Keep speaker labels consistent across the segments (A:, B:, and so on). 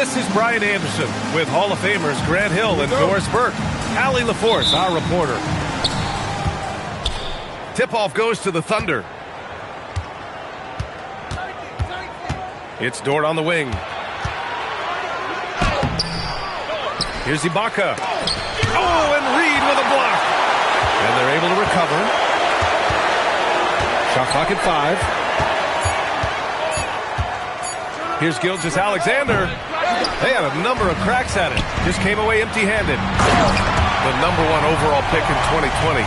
A: This is Brian Anderson with Hall of Famers Grant Hill and Doris Burke. Allie LaForce, our reporter. Tip-off goes to the Thunder. It's Dort on the wing. Here's Ibaka. Oh, and Reed with a block. And they're able to recover. Shot clock at 5. Here's Gilgeous-Alexander. They had a number of cracks at it. Just came away empty-handed. The #1 overall pick in 2020.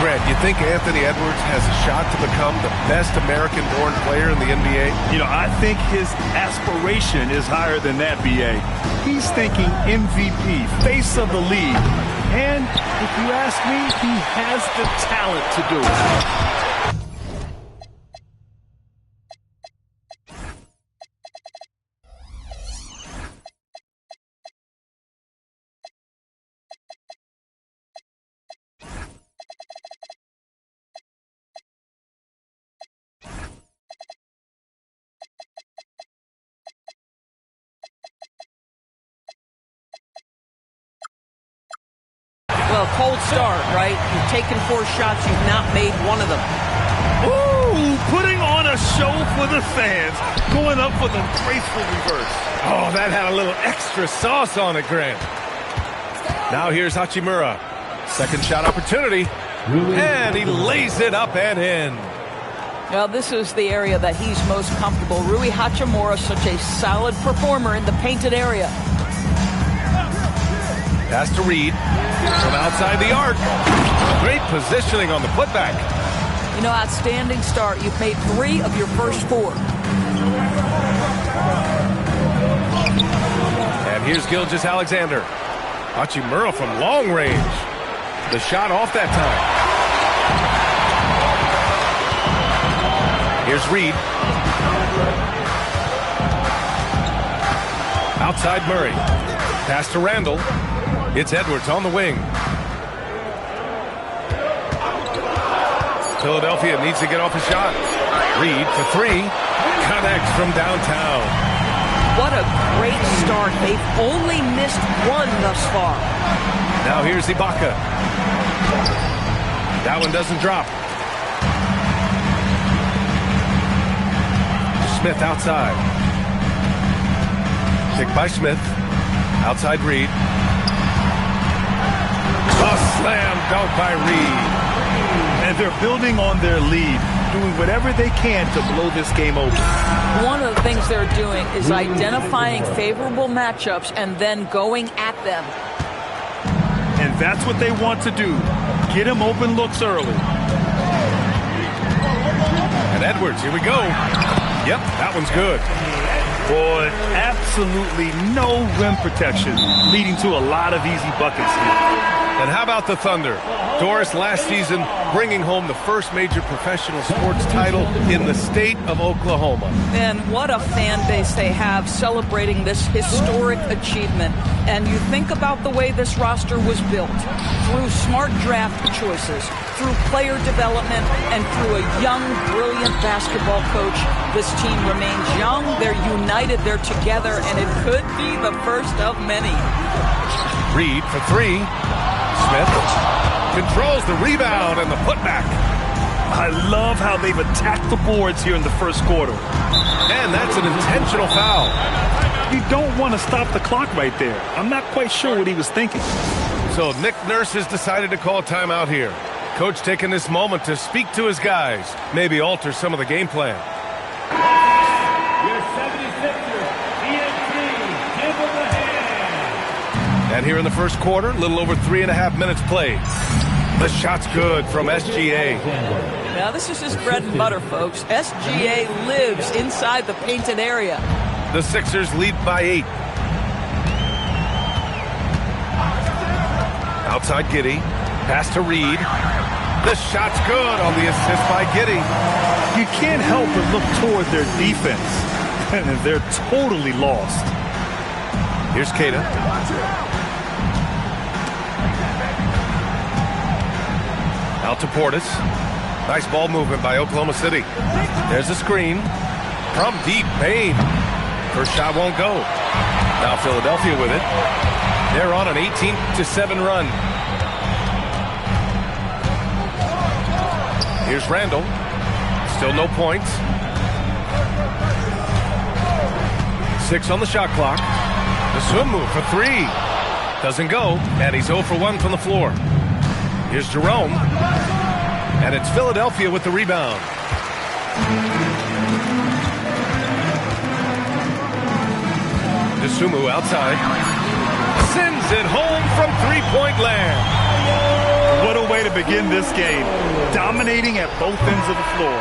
A: Grant, you think Anthony Edwards has a shot to become the best American-born player in the NBA?
B: You know, I think his aspiration is higher than that, B.A. He's thinking MVP, face of the league. And if you ask me, he has the talent to do it.
C: Well, cold start, right? You've taken 4 shots, you've not made one of them.
B: Ooh, putting on a show for the fans, going up for the graceful reverse.
A: Oh, that had a little extra sauce on it, Grant. Now here's Hachimura. Second shot opportunity. And he lays it up and in.
C: Well, this is the area that he's most comfortable. Rui Hachimura, such a solid performer in the painted area.
A: Pass to Reed from outside the arc. Great positioning on the putback.
C: You know, outstanding start. You've made 3 of your first 4.
A: And here's Gilgeous-Alexander. Hachimura from long range. The shot off that time. Here's Reed. Outside Murray. Pass to Randall. It's Edwards on the wing. Philadelphia needs to get off a shot. Reed for 3. Connects from downtown.
C: What a great start. They've only missed 1 thus far.
A: Now here's Ibaka. That one doesn't drop. Smith outside. Pick by Smith. Outside Reed. A slam dunk by Reed.
B: And they're building on their lead, doing whatever they can to blow this game open.
C: One of the things they're doing is identifying favorable matchups and then going at them.
B: And that's what they want to do. Get him open looks early.
A: And Edwards, here we go. Yep, that one's good.
B: Boy, absolutely no rim protection, leading to a lot of easy buckets here.
A: And how about the Thunder? Doris, last season, bringing home the first major professional sports title in the state of Oklahoma.
C: And what a fan base they have celebrating this historic achievement. And you think about the way this roster was built, through smart draft choices, through player development, and through a young, brilliant basketball coach. This team remains young, they're united, they're together, and it could be the first of many.
A: Reed for 3. Smith controls the rebound and the putback.
B: I love how they've attacked the boards here in the first quarter.
A: And that's an intentional foul.
B: You don't want to stop the clock right there. I'm not quite sure what he was thinking.
A: So Nick Nurse has decided to call timeout here. Coach taking this moment to speak to his guys, maybe alter some of the game plan.
D: Your 76ers, TNT, give them a hand.
A: And here in the first quarter, a little over 3.5 minutes played. The shot's good from SGA.
C: Now this is his bread and butter, folks. SGA lives inside the painted area.
A: The Sixers lead by 8. Outside Giddey. Pass to Reed. The shot's good on the assist by Giddey.
B: You can't help but look toward their defense. And they're totally lost.
A: Here's Keita. Out to Portis. Nice ball movement by Oklahoma City. There's a screen. From deep, Payne. First shot won't go. Now Philadelphia with it. They're on an 18-7 run. Here's Randall. Still no points. 6 on the shot clock. The swim move for 3. Doesn't go, and he's 0 for 1 from the floor. Here's Jerome. And it's Philadelphia with the rebound. Dosunmu outside. Sends it home from three-point land.
B: What a way to begin this game. Dominating at both ends of the floor.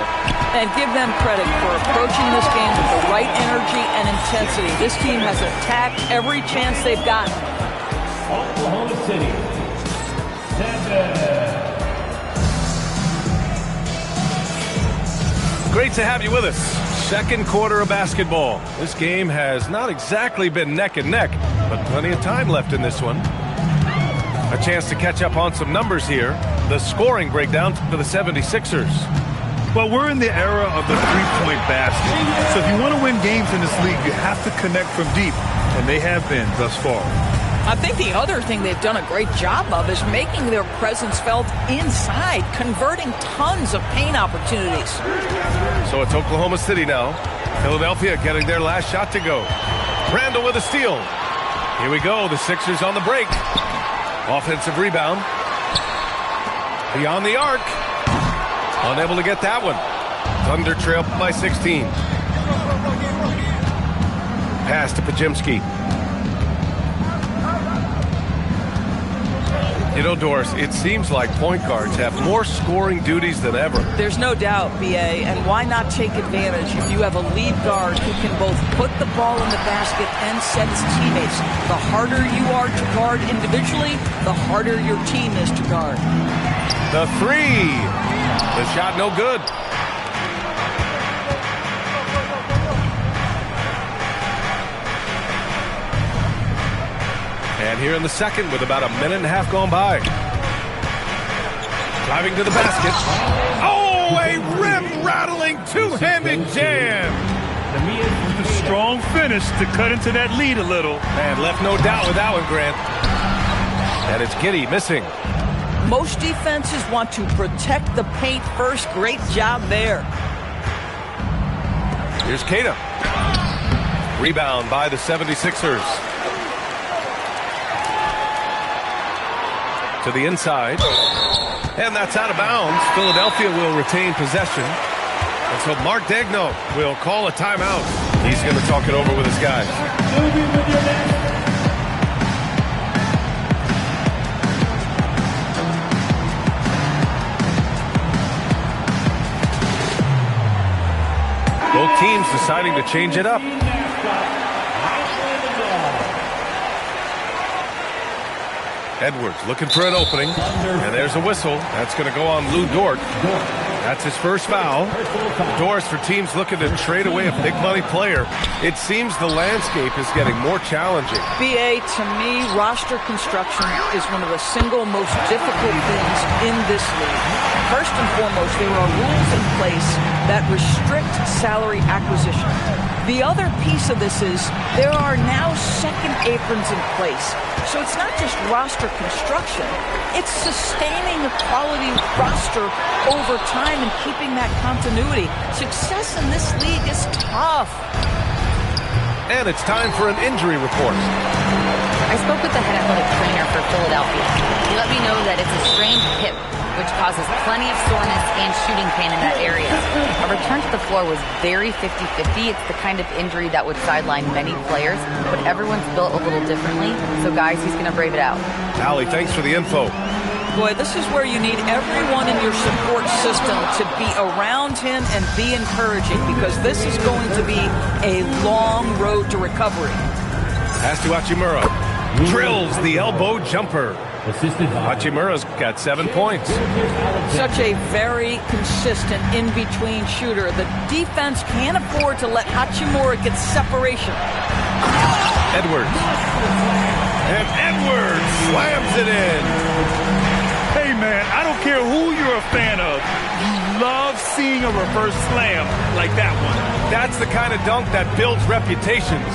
C: And give them credit for approaching this game with the right energy and intensity. This team has attacked every chance they've gotten.
D: Oklahoma City, 7.
A: Great to have you with us. Second quarter of basketball. This game has not exactly been neck and neck, but plenty of time left in this one. A chance to catch up on some numbers here. The scoring breakdown for the 76ers.
B: Well, we're in the era of the three-point basket. So if you want to win games in this league, you have to connect from deep, and they have been thus far.
C: I think the other thing they've done a great job of is making their presence felt inside, converting tons of paint opportunities.
A: So it's Oklahoma City now. Philadelphia getting their last shot to go. Randall with a steal. Here we go. The Sixers on the break. Offensive rebound. Beyond the arc. Unable to get that one. Thunder trail by 16. Pass to Podziemski. You know, Doris, it seems like point guards have more scoring duties than ever.
C: There's no doubt, B.A., and why not take advantage if you have a lead guard who can both put the ball in the basket and set his teammates. The harder you are to guard individually, the harder your team is to guard.
A: The 3. The shot no good. And here in the second with about a minute and a half gone by. Driving to the basket. Oh, a rim-rattling two-handed jam.
B: With a strong finish to cut into that lead a little.
A: And left no doubt with that one, Grant. And it's Giddey missing.
C: Most defenses want to protect the paint first. Great job there.
A: Here's Queta. Rebound by the 76ers. To the inside. And that's out of bounds. Philadelphia will retain possession. And so Mark Daigneault will call a timeout. He's going to talk it over with his guys. Both teams deciding to change it up. Edwards looking for an opening, and there's a whistle. That's going to go on Lou Dort. That's his first foul. Doris, for teams looking to trade away a big money player, it seems the landscape is getting more challenging.
C: B.A., to me, roster construction is one of the single most difficult things in this league. First and foremost, there are rules in place that restrict salary acquisition. The other piece of this is there are now second aprons in place. So it's not just roster construction, it's sustaining a quality roster over time and keeping that continuity. Success in this league is tough.
A: And it's time for an injury report.
E: I spoke with the head athletic trainer for Philadelphia. He let me know that it's a strained hip, which causes plenty of soreness and shooting pain in that area. A return to the floor was very 50-50. It's the kind of injury that would sideline many players, but everyone's built a little differently. So, guys, he's going to brave it out.
A: Allie, thanks for the info.
C: Boy, this is where you need everyone in your support system to be around him and be encouraging, because this is going to be a long road to recovery.
A: Pass to Hachimura. Drills the elbow jumper. Hachimura's got 7 points.
C: Such a very consistent in-between shooter. The defense can't afford to let Hachimura get separation.
A: Edwards. And Edwards slams it in.
B: Hey, man, I don't care who you're a fan of. You love seeing a reverse slam like that one.
A: That's the kind of dunk that builds reputations.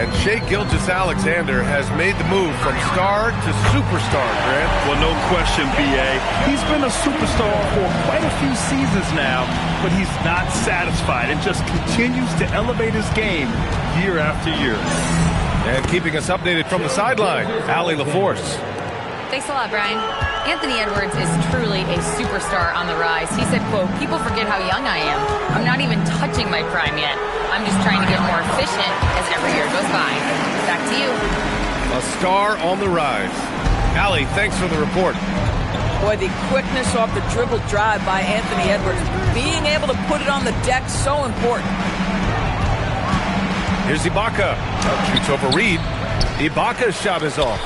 A: And Shai Gilgeous-Alexander has made the move from star to superstar, Grant.
B: Well, no question, B.A. He's been a superstar for quite a few seasons now, but he's not satisfied and just continues to elevate his game year after year.
A: And keeping us updated from the sideline, Allie LaForce.
E: Thanks a lot, Brian. Anthony Edwards is truly a superstar on the rise. He said, quote, "People forget how young I am. I'm not even touching my prime yet. I'm just trying to get more efficient as every year goes by." Back to you.
A: A star on the rise. Allie, thanks for the report.
C: Boy, the quickness off the dribble drive by Anthony Edwards. Being able to put it on the deck, so important.
A: Here's Ibaka. Shoots over Reed. Ibaka's shot is off.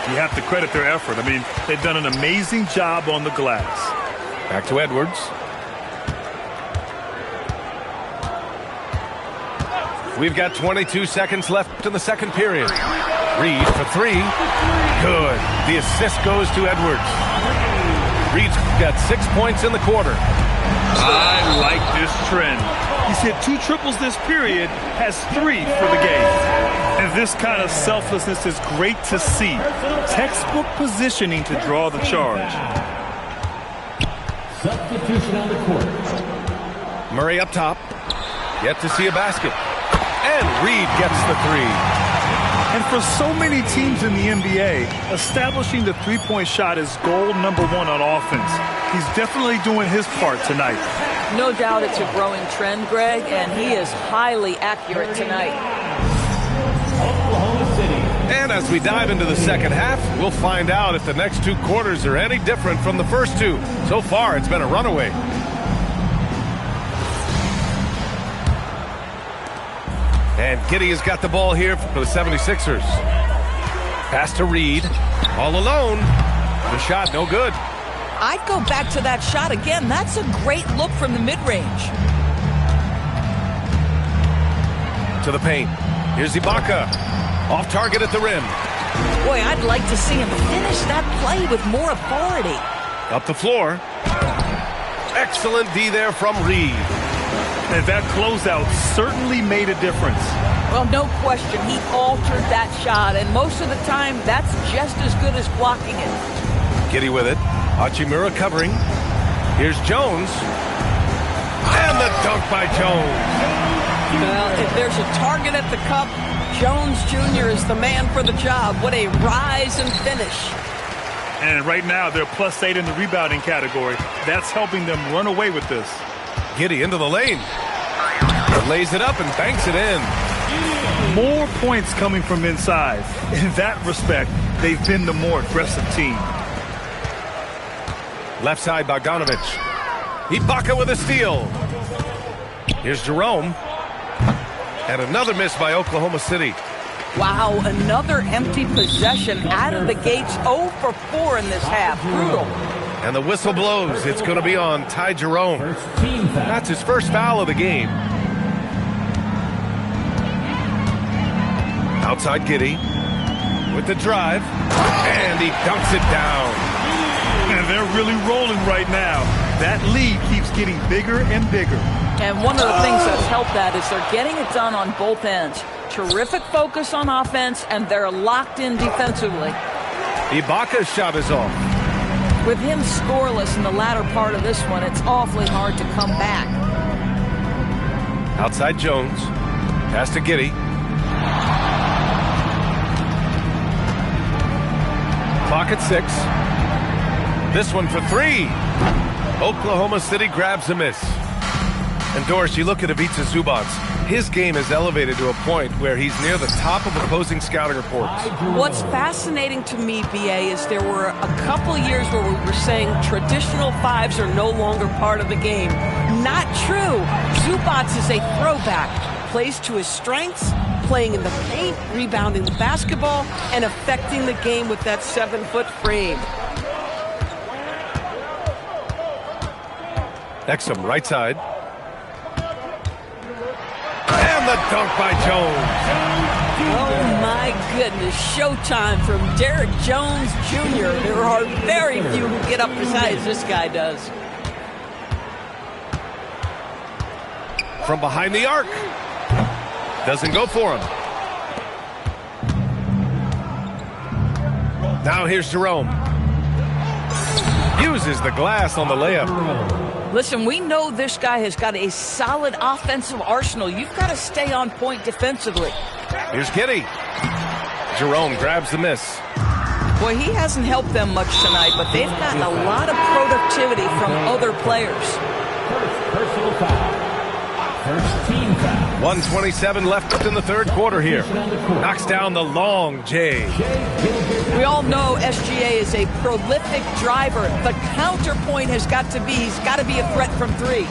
B: You have to credit their effort. I mean, they've done an amazing job on the glass.
A: Back to Edwards. We've got 22 seconds left in the second period. Reed for three. Good. The assist goes to Edwards. Reed's got 6 points in the quarter.
B: I like this trend. He's hit 2 triples this period, has 3 for the game. And this kind of selflessness is great to see. Textbook positioning to draw the charge.
D: Substitution on the court.
A: Murray up top. Yet to see a basket. And Reed gets the three.
B: And for so many teams in the NBA, establishing the three-point shot is goal number 1 on offense. He's definitely doing his part tonight.
C: No doubt it's a growing trend, Greg, and he is highly accurate tonight.
D: Oklahoma City.
A: And as we dive into the second half, we'll find out if the next 2 quarters are any different from the first 2. So far, it's been a runaway. And Giddey has got the ball here for the 76ers. Pass to Reed. All alone. The shot, no good.
C: I'd go back to that shot again. That's a great look from the mid-range.
A: To the paint. Here's Ibaka. Off target at the rim.
C: Boy, I'd like to see him finish that play with more authority.
A: Up the floor. Excellent D there from Reed.
B: And that closeout certainly made a difference.
C: Well, no question, he altered that shot, and most of the time, that's just as good as blocking it.
A: Giddey with it. Hachimura covering. Here's Jones. And the dunk by Jones.
C: Well, if there's a target at the cup, Jones Jr. is the man for the job. What a rise and finish.
B: And right now, they're +8 in the rebounding category. That's helping them run away with this.
A: Giddey into the lane. Lays it up and banks it in.
B: More points coming from inside. In that respect, they've been the more aggressive team.
A: Left side, Bogdanovic. Ibaka with a steal. Here's Jerome. And another miss by Oklahoma City.
C: Wow, another empty possession out of the gates. 0 for 4 in this half. Brutal.
A: And the whistle blows. It's going to be on Ty Jerome.
D: First team foul.
A: That's his first foul of the game. Outside Giddey with the drive. And he dunks it down.
B: And they're really rolling right now. That lead keeps getting bigger and bigger.
C: And one of the things that's helped that is they're getting it done on both ends. Terrific focus on offense, and they're locked in defensively.
A: Ibaka's shot is off.
C: With him scoreless in the latter part of this one, it's awfully hard to come back.
A: Outside Jones. Pass to Giddey. Clock at 6. This one for 3. Oklahoma City grabs a miss. And Doris, you look at Ivica Zubac. His game is elevated to a point where he's near the top of opposing scouting reports.
C: What's fascinating to me, BA, is there were a couple years where we were saying traditional 5s are no longer part of the game. Not true. Zubac is a throwback. Plays to his strengths, playing in the paint, rebounding the basketball, and affecting the game with that 7-foot frame.
A: Exum, right side. And the dunk by Jones.
C: Oh, my goodness. Showtime from Derrick Jones Jr. There are very few who get up as high as this guy does.
A: From behind the arc. Doesn't go for him. Now here's Jerome. Uses the glass on the layup.
C: Listen, we know this guy has got a solid offensive arsenal. You've got to stay on point defensively.
A: Here's Giddey. Jerome grabs the miss.
C: Boy, he hasn't helped them much tonight, but they've gotten a lot of productivity from other players.
D: First personal foul. First team foul.
A: 1:27 left in the third quarter here. Knocks down the long J.
C: We all know SGA is a prolific driver. The counterpoint has got to be, he's got to be a threat from three.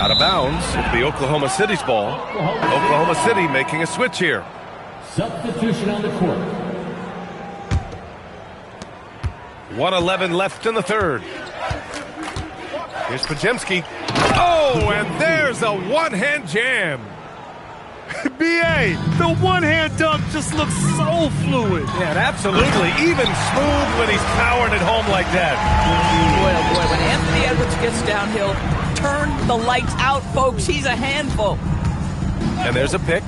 A: Out of bounds. It'll be Oklahoma City's ball. Oklahoma City making a switch here.
D: Substitution on the court.
A: 1:11 left in the third. Here's Podziemski. Oh, and there's a one-hand jam.
B: B.A., the one-hand dunk just looks so fluid.
A: Yeah, and absolutely. Even smooth when he's powering it home like that.
C: Boy, oh boy, when Anthony Edwards gets downhill, turn the lights out, folks. He's a handful.
A: And there's a pick.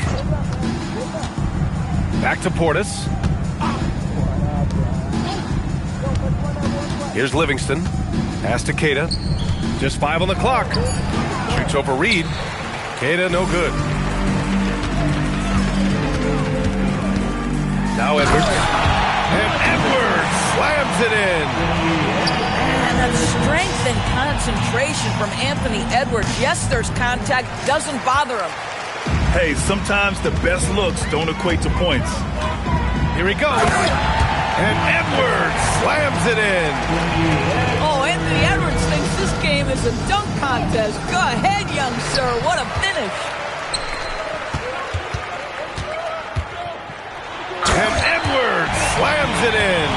A: Back to Portis. Here's Livingston. Pass to Queta. Just 5 on the clock. Shoots over Reed. Queta, no good. Now Edwards. And Edwards slams it in.
C: And that strength and concentration from Anthony Edwards. Yes, there's contact. Doesn't bother him.
B: Hey, sometimes the best looks don't equate to points.
A: Here he goes. And Edwards slams it in.
C: Oh, Anthony Edwards thinks this game is a dunk contest. Go ahead, young sir. What a finish.
A: And Edwards slams it in.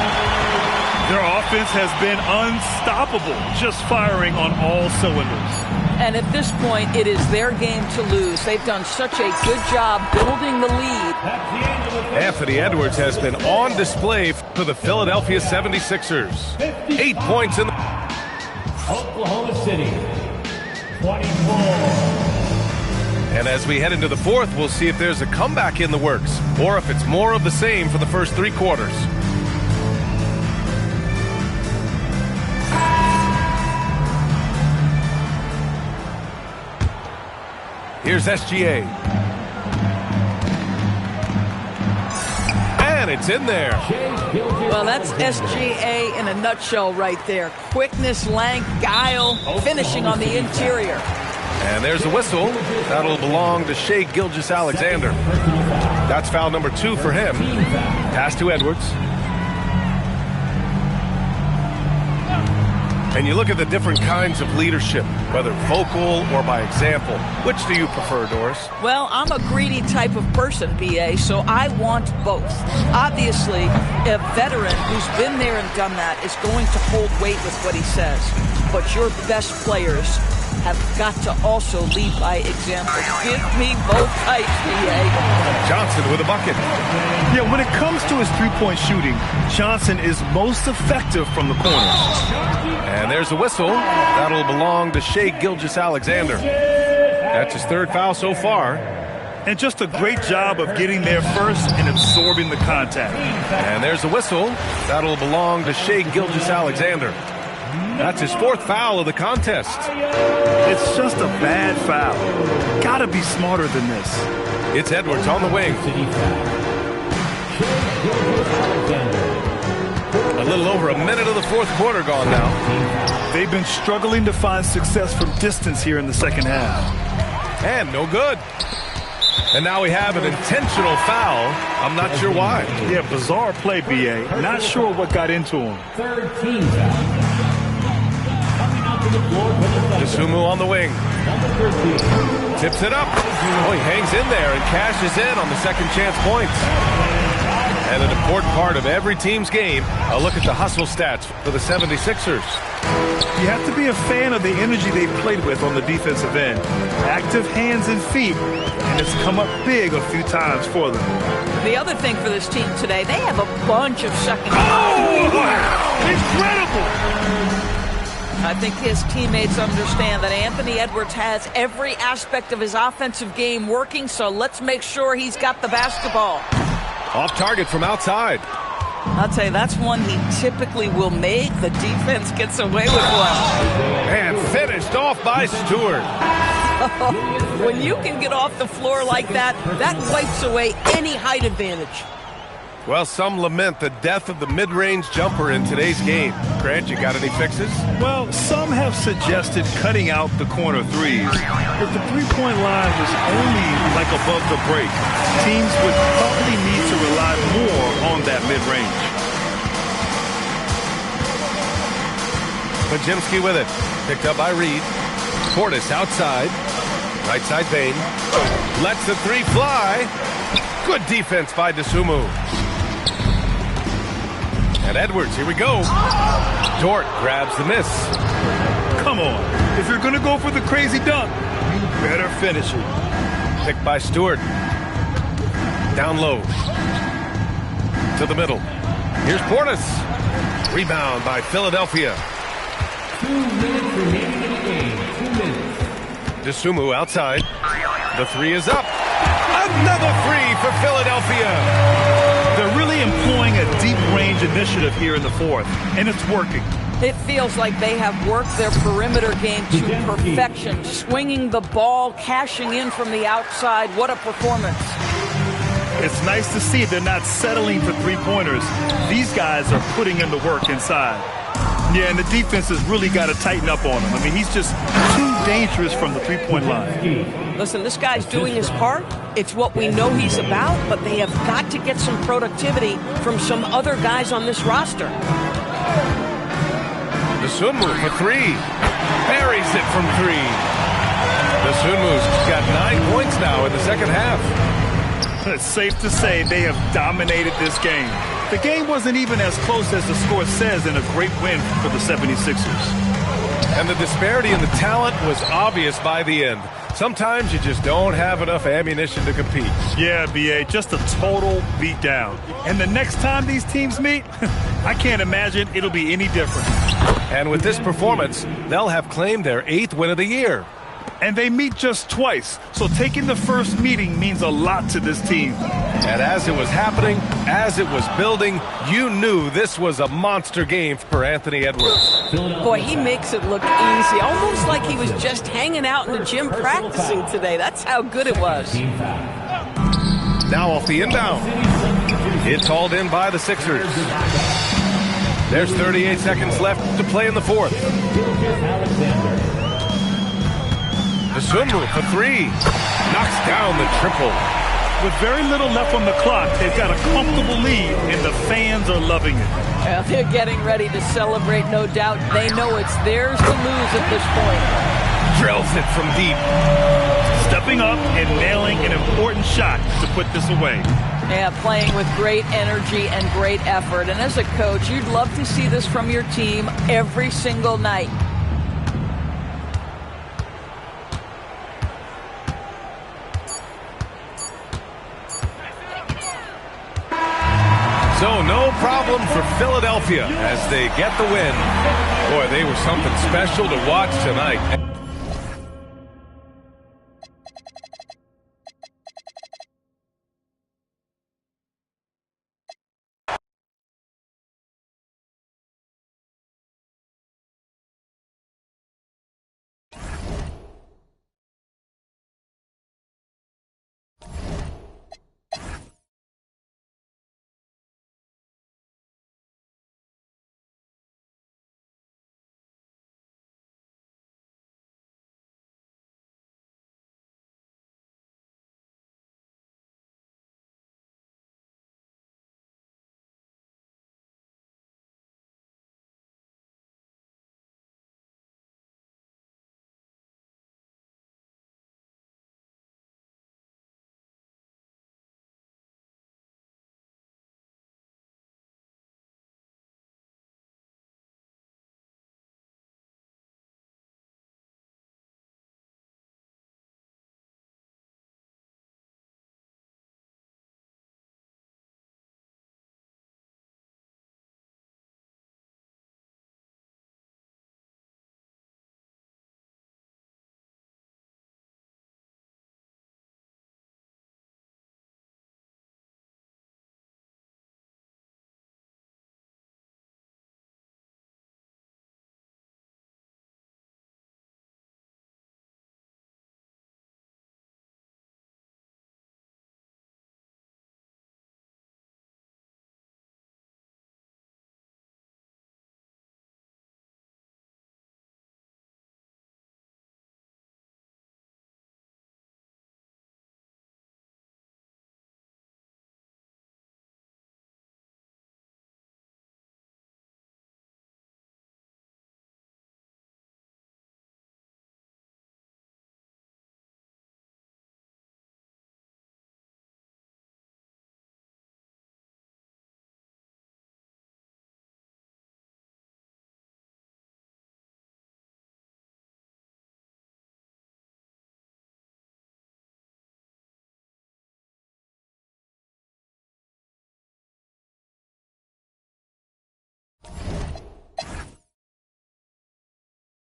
B: Their offense has been unstoppable, just firing on all cylinders.
C: And at this point, it is their game to lose. They've done such a good job building the lead.
A: Anthony Edwards has been on display for the Philadelphia 76ers. 8 points in the...
D: Oklahoma City, 24.
A: And as we head into the fourth, we'll see if there's a comeback in the works or if it's more of the same for the first 3 quarters. Here's SGA. And it's in there.
C: Well, that's SGA in a nutshell right there. Quickness, length, guile, finishing on the interior.
A: And there's a whistle. That'll belong to Shai Gilgeous-Alexander. That's foul number 2 for him. Pass to Edwards. And you look at the different kinds of leadership, whether vocal or by example. Which do you prefer, Doris?
C: Well, I'm a greedy type of person, B.A., so I want both. Obviously, a veteran who's been there and done that is going to hold weight with what he says. But your best players have got to also lead by example. Give me both types, B.A.
A: Johnson with a bucket.
B: Yeah, when it comes to his three-point shooting, Johnson is most effective from the corners.
A: And there's a whistle. That'll belong to Shai Gilgeous-Alexander. That's his 3rd foul so far.
B: And just a great job of getting there first and absorbing the contact.
A: And there's a whistle. That'll belong to Shai Gilgeous-Alexander. That's his 4th foul of the contest.
B: It's just a bad foul. Gotta be smarter than this.
A: It's Edwards on the wing. A little over a minute of the 4th quarter gone now.
B: They've been struggling to find success from distance here in the second half.
A: And no good. And now we have an intentional foul. I'm not sure why.
B: Yeah, bizarre play, B.A. Not sure what got into him.
D: 3rd team foul.
A: Dosunmu on the wing. Tips it up. Oh, he hangs in there and cashes in on the second chance points. And an important part of every team's game, a look at the hustle stats for the 76ers.
B: You have to be a fan of the energy they've played with on the defensive end. Active hands and feet, and it's come up big a few times for them.
C: The other thing for this team today, they have a bunch of second.
B: Oh, wow! Incredible!
C: I think his teammates understand that Anthony Edwards has every aspect of his offensive game working, so let's make sure he's got the basketball.
A: Off target from outside.
C: I'll tell you, that's one he typically will make. The defense gets away with one.
A: And finished off by Stewart.
C: When you can get off the floor like that, that wipes away any height advantage.
A: Well, some lament the death of the mid-range jumper in today's game. Grant, you got any fixes?
B: Well, some have suggested cutting out the corner threes, but the three-point line was only like above the break. Teams would probably need to rely more on that mid-range.
A: Podziemski with it. Picked up by Reed. Portis outside. Right side Bane. Lets the three fly. Good defense by Dosunmu. And Edwards, here we go. Dort grabs the miss.
B: Come on. If you're going to go for the crazy dunk, you better finish it.
A: Picked by Stewart. Down low. To the middle. Here's Portis. Rebound by Philadelphia.
D: 2 minutes remaining in the game. 2 minutes.
A: Dosunmu outside. The three is up. Another three for Philadelphia.
B: They're really employing a deep range initiative here in the fourth, and it's working.
C: It feels like they have worked their perimeter game to perfection, swinging the ball, cashing in from the outside. What a performance.
B: It's nice to see they're not settling for three-pointers. These guys are putting in the work inside. Yeah, and the defense has really got to tighten up on him. I mean, he's just too dangerous from the three-point line.
C: Listen, this guy's doing his part. It's what we know he's about, but they have got to get some productivity from some other guys on this roster.
A: Dosunmu for three. Buries it from three. Dosunmu's got 9 points now in the second half.
B: It's safe to say they have dominated this game. The game wasn't even as close as the score says in a great win for the 76ers.
A: And the disparity in the talent was obvious by the end. Sometimes you just don't have enough ammunition to compete.
B: Yeah, B.A., just a total beatdown. And the next time these teams meet, I can't imagine it'll be any different.
A: And with this performance, they'll have claimed their 8th win of the year.
B: And they meet just twice, so taking the first meeting means a lot to this team.
A: And as it was happening, as it was building, you knew this was a monster game for Anthony Edwards.
C: Boy, he makes it look easy, almost like he was just hanging out in the gym practicing today. That's how good it was.
A: Now off the inbound. It's hauled in by the Sixers. There's 38 seconds left to play in the fourth. Dosunmu for three. Knocks down the triple.
B: With very little left on the clock, they've got a comfortable lead, and the fans are loving it.
C: Well, they're getting ready to celebrate, no doubt. They know it's theirs to lose at this point.
A: Drills it from deep.
B: Stepping up and nailing an important shot to put this away.
C: Yeah, playing with great energy and great effort. And as a coach, you'd love to see this from your team every single night.
A: So no problem for Philadelphia as they get the win. Boy, they were something special to watch tonight.